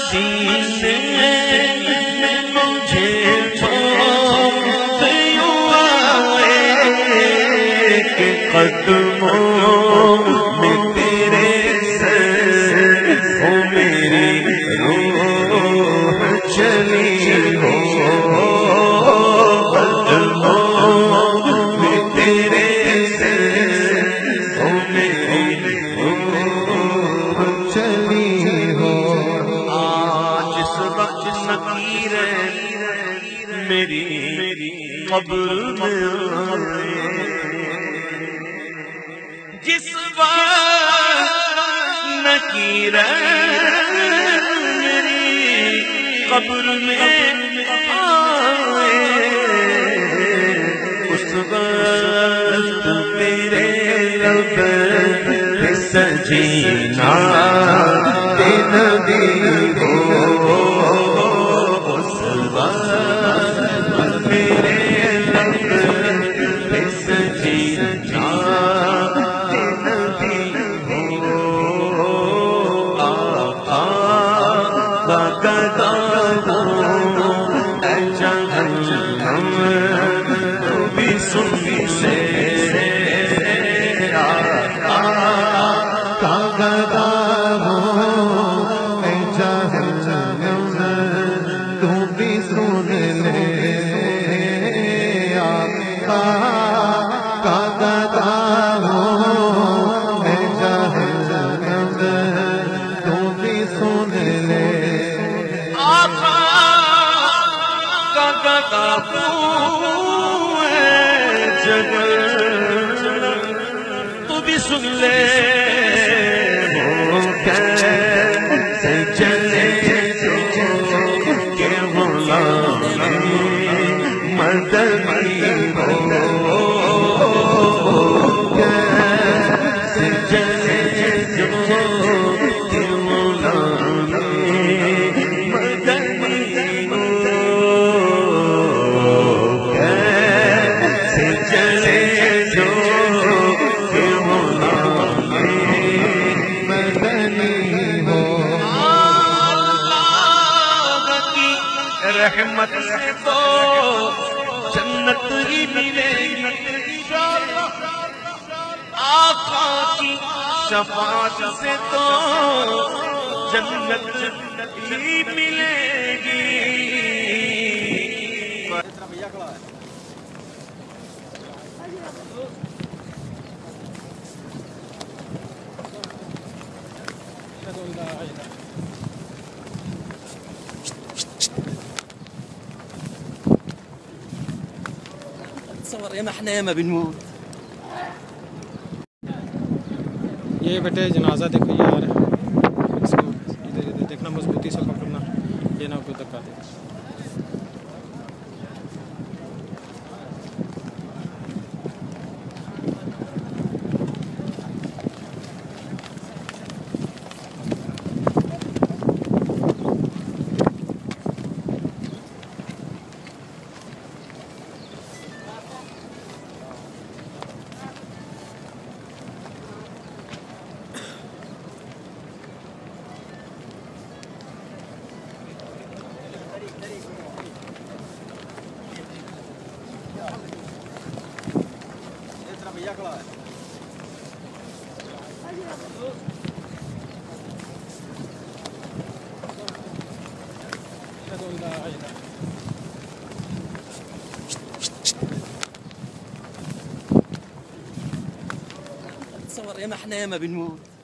سینے میں مجھے موت یوں آئے کہ قدموں میں تیرے سر ہو میری روح چلی ہو قدموں میں تیرے سر ہو میری روح چلی ہو جس وقت نکیر میری قبر میں آئے جس وقت نکیر میری قبر میں آئے اس وقت تیرے رب سجینا نبی ہو اس وقت تیرے رب سجینا نبی ہو آقا بگدا اے جہنم تو بھی سن سے تو بھی سن لے وہ کیسے چلے کہ غلام مدنی ہو کیسے چلے کہ غلام مدنی ہو کیسے چلے رحمت سے تو جنت ہی ملے گی آقا کی شفاعت سے تو جنت ہی ملے گی تصور يا ما احنا ياما بنموت. یہ بیٹے جنازہ دیکھو یار اس کو ادھر دیکھنا مضبوطی سے پکڑنا یہ نہ کوئی دھکا دے. تصور يا ما احنا ياما بنموت.